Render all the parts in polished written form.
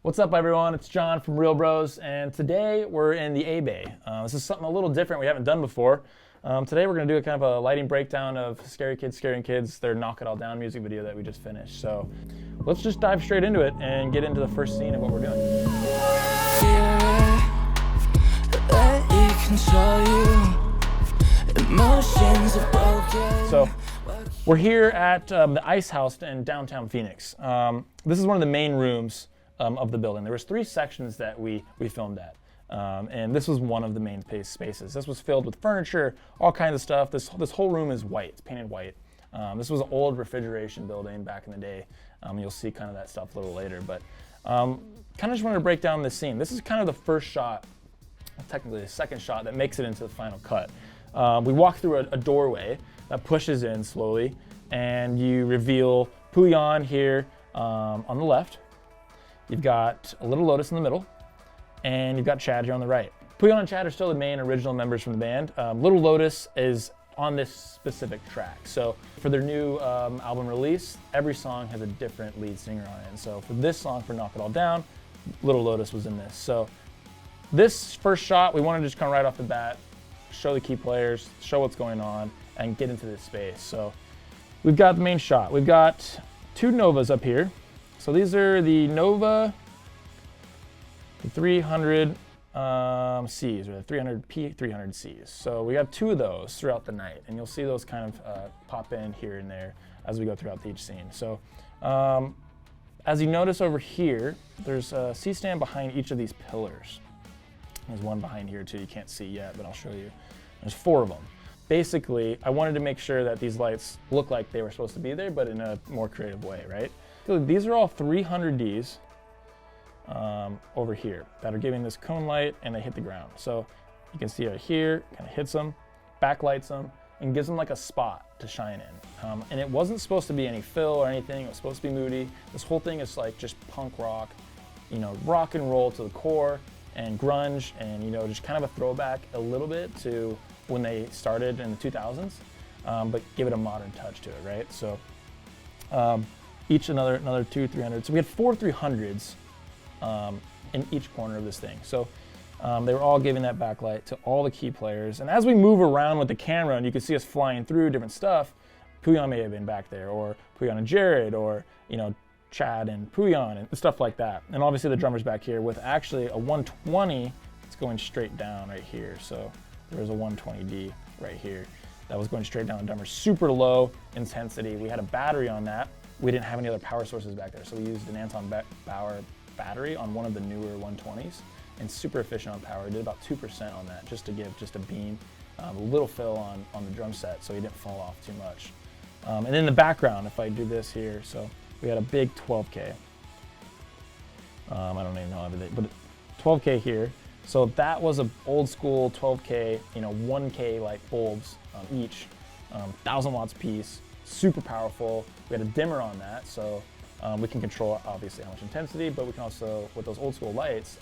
What's up, everyone? It's John from Reelbros, and today we're in the A Bay. This is something a little different we haven't done before. Today we're going to do a kind of a lighting breakdown of Scary Kids Scaring Kids, their Knock It All Down music video that we just finished. So let's just dive straight into it and get into the first scene of what we're doing. So we're here at the Ice House in downtown Phoenix. This is one of the main rooms of the building. There was 3 sections that we filmed at, and this was one of the main spaces. This was filled with furniture, all kinds of stuff. This whole room is white, it's painted white. This was an old refrigeration building back in the day. You'll see kind of that stuff a little later, but kind of just wanted to break down this scene. This is kind of the first shot, technically the second shot, that makes it into the final cut. We walk through a doorway that pushes in slowly, and you reveal Puyan here on the left. You've got a Little Lotus in the middle, and you've got Chad here on the right. Puyan and Chad are still the main original members from the band. Little Lotus is on this specific track. So for their new album release, every song has a different lead singer on it. And so for this song, for Knock It All Down, Little Lotus was in this. So this first shot, we want to just come right off the bat, show the key players, show what's going on, and get into this space. So we've got the main shot. We've got 2 Novas up here. So these are the Nova 300 Cs, or the 300 P300 Cs. So we got 2 of those throughout the night, and you'll see those kind of pop in here and there as we go throughout each scene. So as you notice over here, there's a C-stand behind each of these pillars. There's one behind here too, you can't see yet, but I'll show you. There's 4 of them. Basically, I wanted to make sure that these lights look like they were supposed to be there, but in a more creative way, right? So these are all 300Ds over here that are giving this cone light, and they hit the ground. So you can see right here, kind of hits them, backlights them, and gives them like a spot to shine in. And it wasn't supposed to be any fill or anything. It was supposed to be moody. This whole thing is like just punk rock, rock and roll to the core, and grunge, and just kind of a throwback a little bit to when they started in the 2000s, but give it a modern touch to it, right? So each another 2 300s. So we had 4 300s in each corner of this thing. So they were all giving that backlight to all the key players. And as we move around with the camera, and you can see us flying through different stuff, Puyan may have been back there, or Puyan and Jared, or Chad and Puyan, and stuff like that. And obviously the drummer's back here with actually a 120 that's going straight down right here. So there was a 120D right here that was going straight down the drummer. Super low intensity. We had a battery on that. We didn't have any other power sources back there, so we used an Anton Power battery on one of the newer 120s, and super efficient on power. We did about 2% on that, just to give just a beam, a little fill on the drum set, so he didn't fall off too much. And in the background, if I do this here, so we had a big 12K. I don't even know everything, but 12K here. So that was an old school 12K, 1K light bulbs each, 1,000 watts piece, super powerful. We had a dimmer on that, so we can control obviously how much intensity, but we can also, with those old school lights,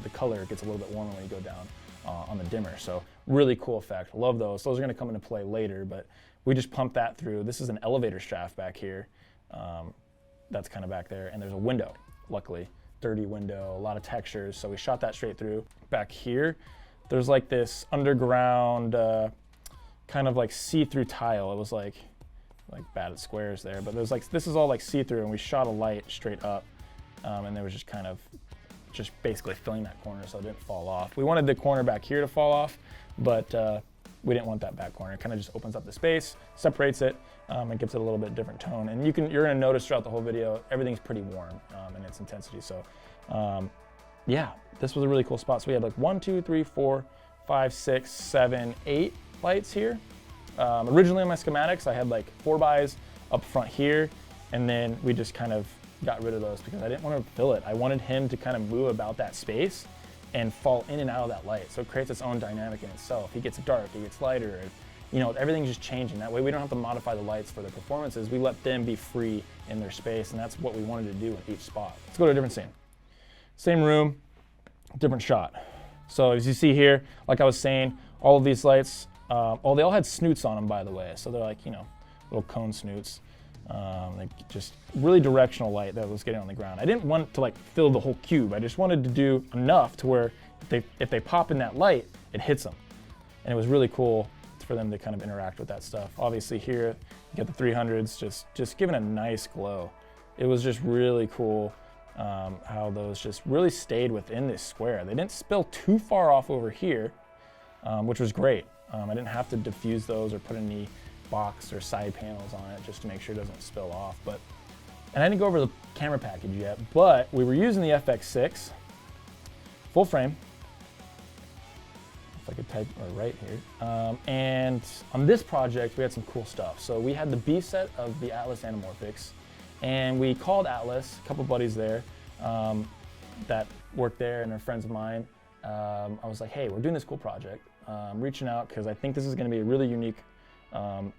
the color gets a little bit warmer when you go down on the dimmer. So really cool effect. Love those. Those are going to come into play later, but we just pumped that through. This is an elevator shaft back here. That's kind of back there, and there's a window, luckily. Dirty window, a lot of textures, so we shot that straight through. Back here, there's like this underground kind of like see-through tile. It was like bad at squares there, but there's this is all like see-through, and we shot a light straight up, and there was just kind of basically filling that corner so it didn't fall off. We wanted the corner back here to fall off, but we didn't want that back corner. It kind of just opens up the space, separates it, and gives it a little bit different tone. And you're gonna notice throughout the whole video, everything's pretty warm in its intensity. So yeah, this was a really cool spot. So we had like 1, 2, 3, 4, 5, 6, 7, 8 lights here. Originally on my schematics, I had like 4x up front here, and then we just kind of got rid of those because I didn't want to fill it. I wanted him to kind of move about that space and fall in and out of that light. So it creates its own dynamic in itself. He gets dark, he gets lighter, everything's just changing. That way we don't have to modify the lights for their performances. We let them be free in their space, and that's what we wanted to do in each spot. Let's go to a different scene. Same room, different shot. So as you see here, like I was saying, all of these lights, they all had snoots on them, by the way. So they're like, little cone snoots. Like just really directional light that was getting on the ground. I didn't want to like fill the whole cube. I just wanted to do enough to where if they pop in that light, it hits them. And it was really cool for them to kind of interact with that stuff. Obviously here, you get the 300s just giving a nice glow. It was just really cool how those just really stayed within this square. They didn't spill too far off over here, which was great. I didn't have to diffuse those or put any box or side panels on it just to make sure it doesn't spill off. And I didn't go over the camera package yet, but we were using the FX6 full frame. If I could type right here. And on this project, we had some cool stuff. So we had the B set of the Atlas Anamorphics, and we called Atlas, a couple buddies there that worked there and are friends of mine. I was like, hey, we're doing this cool project. I'm reaching out because I think this is going to be a really unique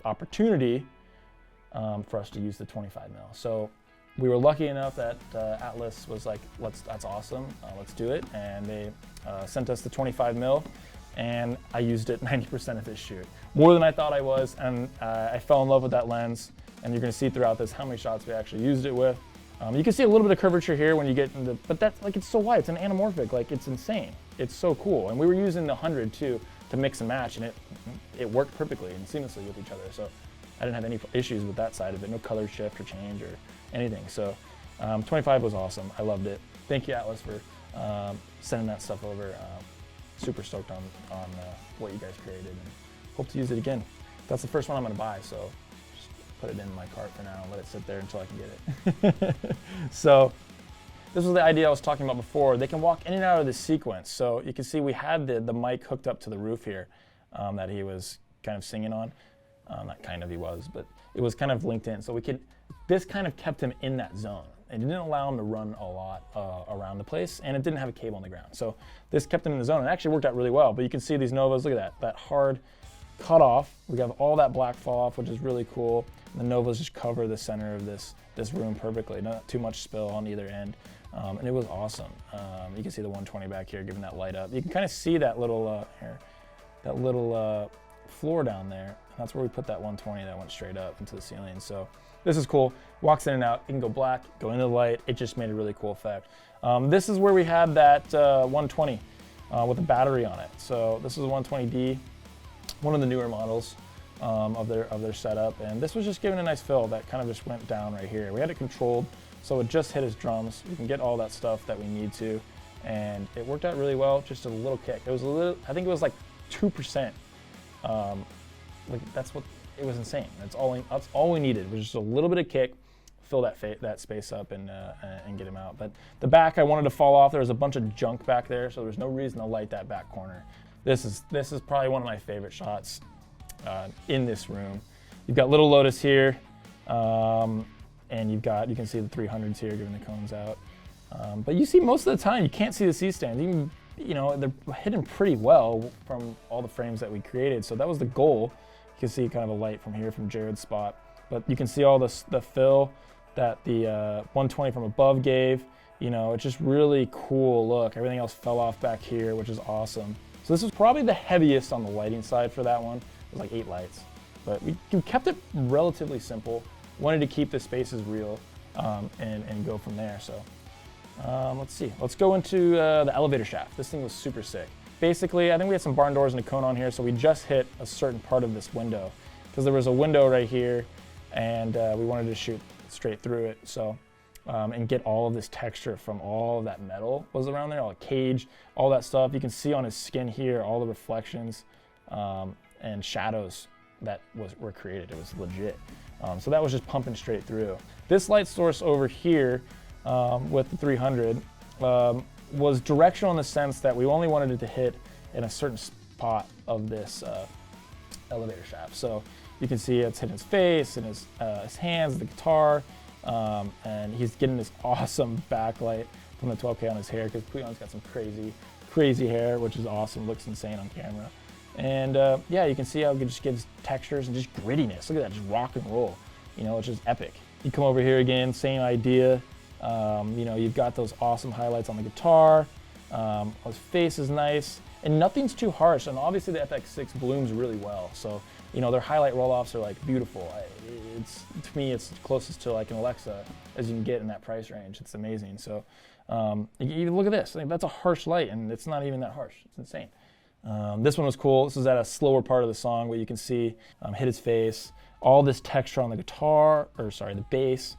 opportunity for us to use the 25 mil. So we were lucky enough that Atlas was like, that's awesome, let's do it. And they sent us the 25 mil, and I used it 90% of this shoot. More than I thought I was, and I fell in love with that lens. And you're gonna see throughout this how many shots we actually used it with. You can see a little bit of curvature here when you get into, but that's like, it's so wide, it's an anamorphic, like it's insane. It's so cool. And we were using the 100 too to mix and match, and it worked perfectly and seamlessly with each other. So I didn't have any issues with that side of it, no color shift or change or anything. So 25 was awesome, I loved it. Thank you, Atlas, for sending that stuff over. Super stoked on what you guys created, and hope to use it again. That's the first one I'm gonna buy, so put it in my cart for now and let it sit there until I can get it. So this was the idea I was talking about before. They can walk in and out of this sequence. So you can see we had the mic hooked up to the roof here that he was kind of singing on. Not kind of, he was, but it was kind of linked in. So this kind of kept him in that zone. It didn't allow him to run a lot around the place, and it didn't have a cable on the ground. So this kept him in the zone, and it actually worked out really well. But you can see these Novas, look at that hard cut off. We have all that black fall off, which is really cool. The Novas just cover the center of this room perfectly. Not too much spill on either end. And it was awesome. You can see the 120 back here giving that light up. You can kind of see that little floor down there. That's where we put that 120 that went straight up into the ceiling. So this is cool. Walks in and out. You can go black, go into the light. It just made a really cool effect. This is where we had that 120 with a battery on it. So this is a 120D, one of the newer models of their setup, and this was just giving a nice fill that kind of just went down right here. We had it controlled, so it just hit his drums. We can get all that stuff that we need to, and it worked out really well. Just a little kick. It was a little, I think it was like 2%. Like that's what, it was insane. That's all we needed, was just a little bit of kick, fill that space up and get him out. But the back, I wanted to fall off. There was a bunch of junk back there, so there's no reason to light that back corner. This is probably one of my favorite shots in this room. You've got Little Lotus here, and you can see the 300s here giving the cones out. But you see most of the time you can't see the C-stands. They're hidden pretty well from all the frames that we created. So that was the goal. You can see kind of a light from here from Jared's spot, but you can see all the fill that the 120 from above gave. It's just really cool look. Everything else fell off back here, which is awesome. So this was probably the heaviest on the lighting side for that one. It was like 8 lights, but we kept it relatively simple. Wanted to keep the spaces real and go from there. So let's see. Let's go into the elevator shaft. This thing was super sick. Basically, I think we had some barn doors and a cone on here, so we just hit a certain part of this window because there was a window right here, and we wanted to shoot straight through it. So. And get all of this texture from all of that metal was around there, all the cage, all that stuff. You can see on his skin here, all the reflections and shadows that were created. It was legit. So that was just pumping straight through. This light source over here with the 300 was directional in the sense that we only wanted it to hit in a certain spot of this elevator shaft. So you can see it's hitting his face and his hands, the guitar. And he's getting this awesome backlight from the 12K on his hair because Puyan's got some crazy hair, which is awesome, looks insane on camera. And yeah, you can see how it just gives textures and just grittiness. Look at that, just rock and roll. It's just epic. You come over here again, same idea. You've got those awesome highlights on the guitar. His face is nice. and nothing's too harsh. And obviously the FX6 blooms really well. So, you know, their highlight roll-offs are like beautiful. It's, to me, it's closest to like an Alexa as you can get in that price range. It's amazing. So you look at this. I think that's a harsh light, and it's not even that harsh. It's insane. This one was cool. This is at a slower part of the song, but you can see hit his face, all this texture on the guitar, or sorry, the bass.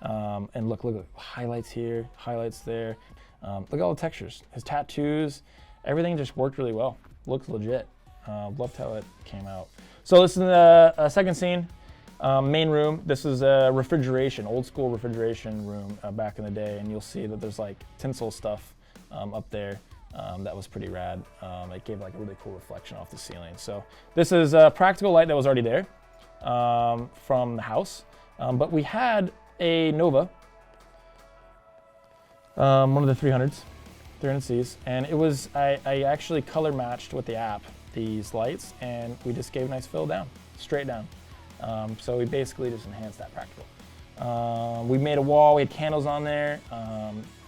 And look, highlights here, highlights there. Look at all the textures. His tattoos, everything just worked really well. Looks legit. Loved how it came out. So this is the second scene, main room. This is a refrigeration, old school refrigeration room back in the day, and you'll see that there's like tinsel stuff up there. That was pretty rad. It gave like a really cool reflection off the ceiling. So this is a practical light that was already there from the house, but we had a Nova, one of the 300Cs, and it was, I actually color matched with the app these lights, and we just gave a nice fill down, straight down. So we basically just enhanced that practical. We made a wall, we had candles on there.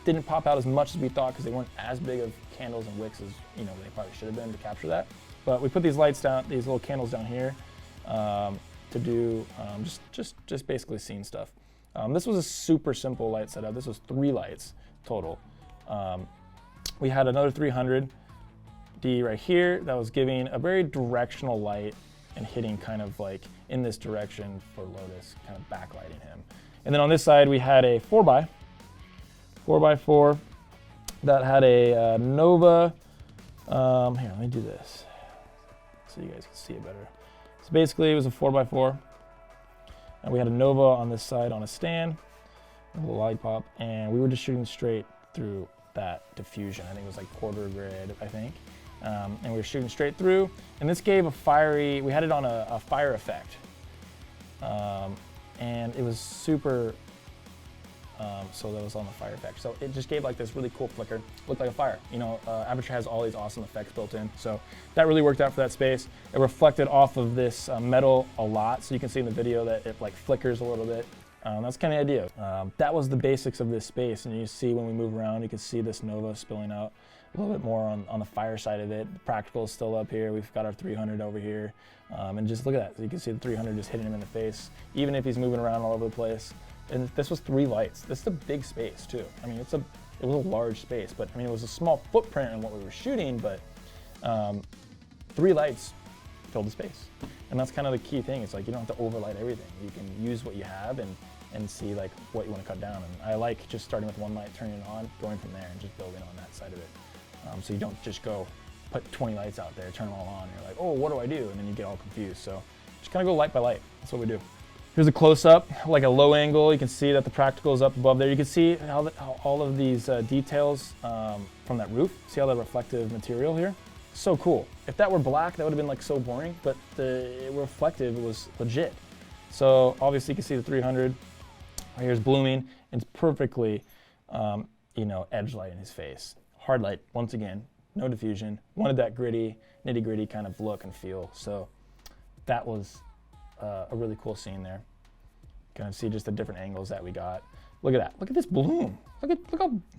Didn't pop out as much as we thought because they weren't as big of candles and wicks as they probably should have been to capture that. But we put these lights down, these little candles down here to do just basically scene stuff. This was a super simple light setup. This was 3 lights total. We had another 300D right here that was giving a very directional light and hitting kind of like in this direction for Lotus, kind of backlighting him. And then on this side we had a 4x4 that had a Nova. Here, let me do this so you guys can see it better. So basically it was a 4x4. And we had a Nova on this side on a stand, a little lollipop, and we were just shooting straight through that diffusion. I think it was like quarter grid, I think. And we were shooting straight through, and this gave a fiery, we had it on a fire effect. And it was super, so that was on the fire effect. So it just gave like this really cool flicker, looked like a fire. Aputure has all these awesome effects built in, so that really worked out for that space. It reflected off of this metal a lot, so you can see in the video that it like flickers a little bit. That's kind of the idea. That was the basics of this space, and you see when we move around, you can see this Nova spilling out a little bit more on the fire side of it. The practical is still up here. We've got our 300 over here, and just look at that. So you can see the 300 just hitting him in the face, even if he's moving around all over the place. And this was 3 lights. This is a big space too. I mean, it was a large space, but I mean, it was a small footprint in what we were shooting, but 3 lights filled the space. And that's kind of the key thing. It's like you don't have to overlight everything. You can use what you have and see like what you want to cut down. And I like just starting with 1 light, turning it on, going from there and just building on that side of it. So you don't just go put 20 lights out there, turn them all on, and you're like, oh, what do I do? And then you get all confused. So just kind of go light by light. That's what we do. Here's a close-up, like a low angle. You can see that the practical is up above there. You can see how all of these details from that roof. See all the reflective material here? So cool. If that were black, that would have been like so boring, but the reflective was legit. So obviously you can see the 300 right here is blooming. It's perfectly, edge light in his face. Hard light, once again, no diffusion. Wanted that gritty, nitty-gritty kind of look and feel. So that was a really cool scene there. Kind of see just the different angles that we got. Look at that. Look at this bloom. Look at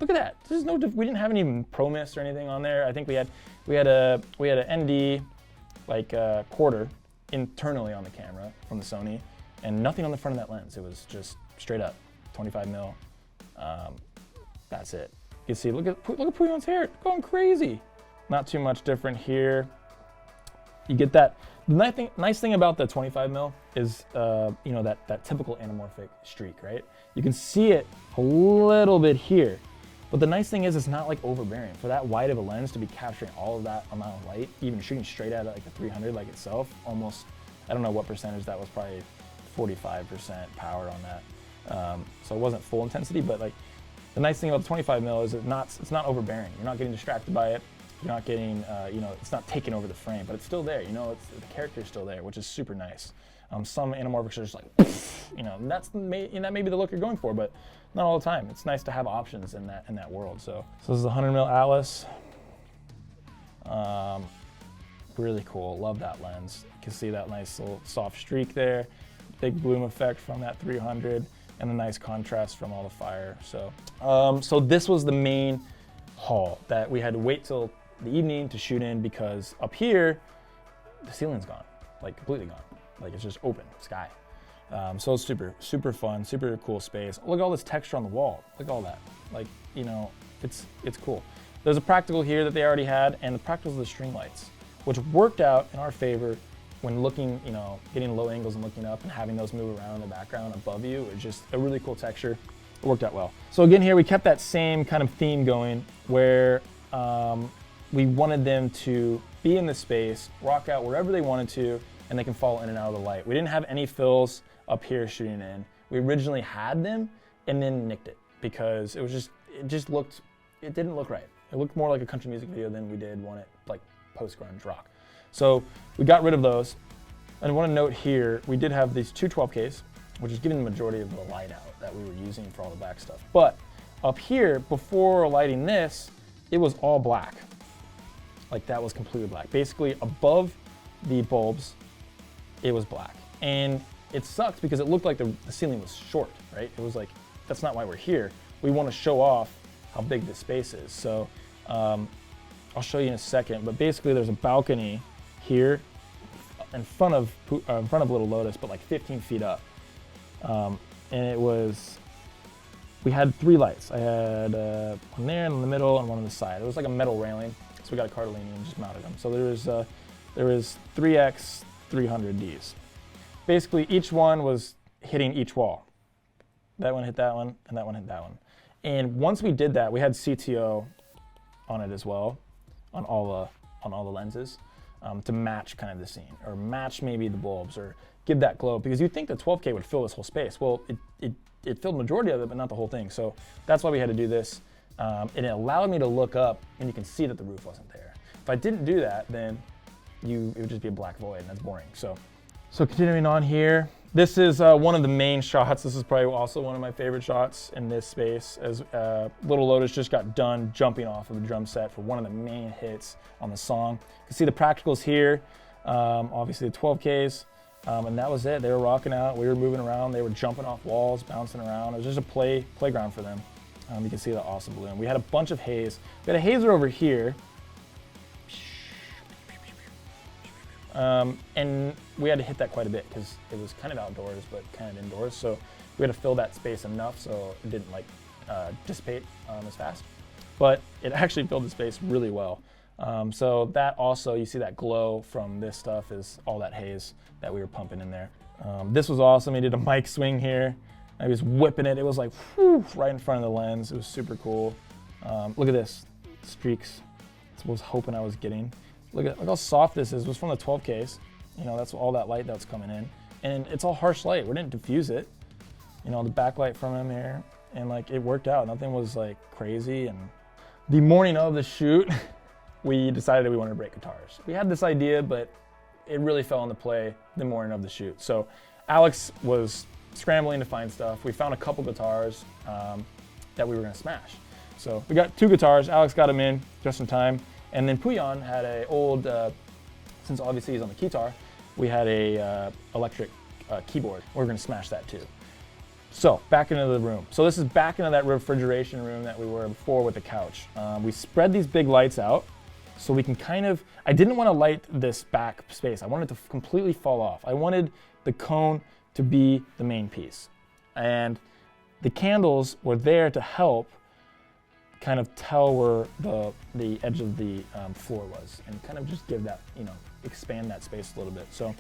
that. There's no. We didn't have any pro mist or anything on there. I think we had a ND like quarter internally on the camera from the Sony, and nothing on the front of that lens. It was just straight up 25 mil. That's it. You can see. Look at Puyon's hair. Going crazy. Not too much different here. You get that. The nice thing about the 25 mil is, that typical anamorphic streak, right? You can see it a little bit here, but the nice thing is it's not like overbearing. For that wide of a lens to be capturing all of that amount of light, even shooting straight at it like a 300 like itself, almost, I don't know what percentage that was, probably 45% power on that. So it wasn't full intensity, but like the nice thing about the 25 mil is it's not overbearing. You're not getting distracted by it. You're not getting, it's not taking over the frame, but it's still there. The character's still there, which is super nice. Some anamorphics are just like, that may be the look you're going for, but not all the time. It's nice to have options in that world. So this is the 100 mil Atlas. Really cool. Love that lens. You can see that nice little soft streak there, big bloom effect from that 300, and the nice contrast from all the fire. So, so this was the main haul that we had to wait till the evening to shoot in, because up here, the ceiling's gone, like completely gone. Like it's just open sky. So it's super, super fun, super cool space. Look at all this texture on the wall. Look at all that. Like, you know, it's cool. There's a practical here that they already had, and the practicals are the string lights, which worked out in our favor when looking, you know, getting low angles and looking up and having those move around in the background above you. It's just a really cool texture. It worked out well. So again, here we kept that same kind of theme going, where we wanted them to be in the space, rock out wherever they wanted to, and they can fall in and out of the light. We didn't have any fills up here shooting in. We originally had them and then nicked it because it didn't look right. It looked more like a country music video than we did want it like post-grunge rock. So we got rid of those. And I want to note here, we did have these two 12Ks, which is giving the majority of the light out that we were using for all the back stuff. But up here, before lighting this, it was all black. Like that was completely black. Basically above the bulbs, it was black. And it sucks because it looked like the ceiling was short, right? It was like, that's not why we're here. We want to show off how big this space is. So I'll show you in a second, but basically there's a balcony here in front of Little Lotus, but like 15 feet up. And we had 3 lights. I had one there in the middle and one on the side. It was like a metal railing, so we got a cardellini and just mounted them. So there was 3x 300Ds. Basically, each one was hitting each wall. That one hit that one, and that one hit that one. And once we did that, we had CTO on it as well, on all the lenses, to match kind of the scene, or match maybe the bulbs, or give that glow. Because you'd think the 12K would fill this whole space. Well, it filled the majority of it, but not the whole thing. So that's why we had to do this. And it allowed me to look up, and you can see that the roof wasn't there. If I didn't do that, then it would just be a black void, and that's boring. So continuing on here, this is one of the main shots. This is probably also one of my favorite shots in this space, as Little Lotus just got done jumping off of the drum set for one of the main hits on the song. You can see the practicals here, obviously the 12Ks, and that was it. They were rocking out, we were moving around, they were jumping off walls, bouncing around. It was just a playground for them. You can see the awesome balloon. We had a bunch of haze. We had a hazer over here, and we had to hit that quite a bit because it was kind of outdoors, but kind of indoors. So we had to fill that space enough so it didn't like dissipate as fast. But it actually filled the space really well. So that also, you see that glow from this stuff is all that haze that we were pumping in there. This was awesome. He did a mic swing here. He was whipping it. It was like whew, right in front of the lens. It was super cool. Look at this, streaks. That's what I was hoping I was getting. Look how soft this is. It was from the 12Ks. You know, that's all that light that's coming in. And it's all harsh light. We didn't diffuse it. You know, the backlight from him here. And like, it worked out. Nothing was like crazy. And the morning of the shoot, we decided we wanted to break guitars. We had this idea, but it really fell into play the morning of the shoot. So Alex was scrambling to find stuff. We found a couple guitars that we were gonna smash. So we got 2 guitars. Alex got them in just in time. And then Puyan had a old, since obviously he's on the guitar, we had a electric keyboard. We're gonna smash that too. So back into the room. So this is back into that refrigeration room that we were before with the couch. We spread these big lights out so we can kind of, I didn't wanna light this back space. I wanted it to completely fall off. I wanted the cone to be the main piece. And the candles were there to help kind of tell where the edge of the floor was and kind of just give that, you know, expand that space a little bit. So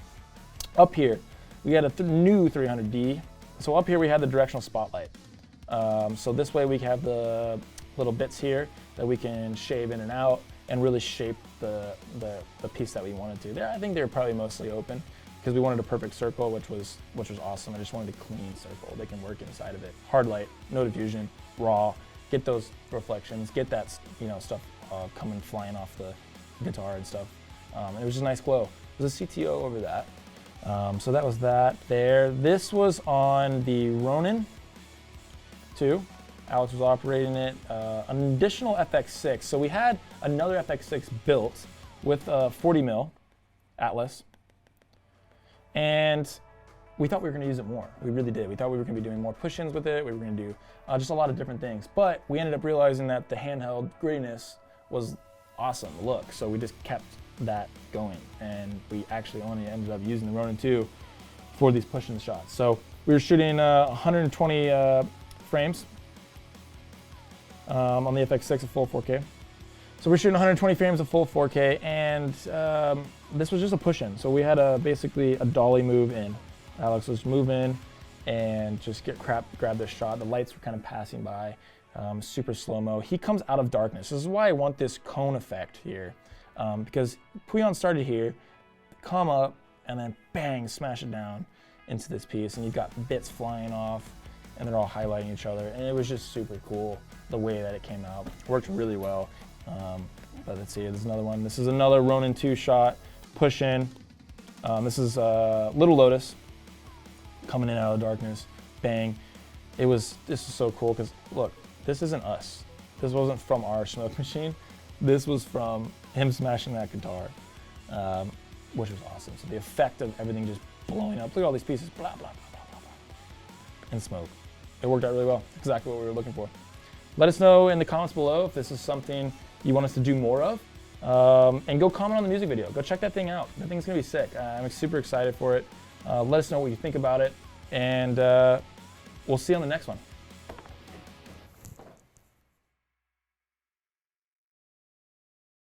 up here, we had a new 300D. So up here we had the directional spotlight. So this way we have the little bits here that we can shave in and out and really shape the piece that we wanted to. I think they were probably mostly open because we wanted a perfect circle, which was awesome. I just wanted a clean circle. They can work inside of it. Hard light, no diffusion, raw. Get those reflections, get that, you know, stuff coming flying off the guitar and stuff. And it was just a nice glow. There's a CTO over that. So that was that there. This was on the Ronin 2. Alex was operating it. An additional FX6. So we had another FX6 built with a 40 mil Atlas. And we thought we were going to use it more. We really did. We thought we were going to be doing more push-ins with it. We were going to do just a lot of different things. But we ended up realizing that the handheld grittiness was awesome look. So we just kept that going, and we actually only ended up using the Ronin 2 for these push-in shots. So we were shooting 120 frames on the FX6 at full 4K. So we're shooting 120 frames of full 4K, and this was just a push-in. So we had basically a dolly move in. Alex was move in and just grab this shot. The lights were kind of passing by, super slow-mo. He comes out of darkness. This is why I want this cone effect here, because Puyon started here, come up, and then bang, smash it down into this piece, and you've got bits flying off, and they're all highlighting each other, and it was just super cool the way that it came out. It worked really well. But let's see, there's another one. This is another Ronin 2 shot, push in. This is Little Lotus coming in out of the darkness, bang. This is so cool because look, this isn't us. This wasn't from our smoke machine. This was from him smashing that guitar, which was awesome. So the effect of everything just blowing up. Look at all these pieces, blah, blah, blah, blah, blah, blah, and smoke. It worked out really well. Exactly what we were looking for. Let us know in the comments below if this is something you want us to do more of. And go comment on the music video. Go check that thing out. That thing's gonna be sick. I'm super excited for it. Let us know what you think about it. And we'll see you on the next one.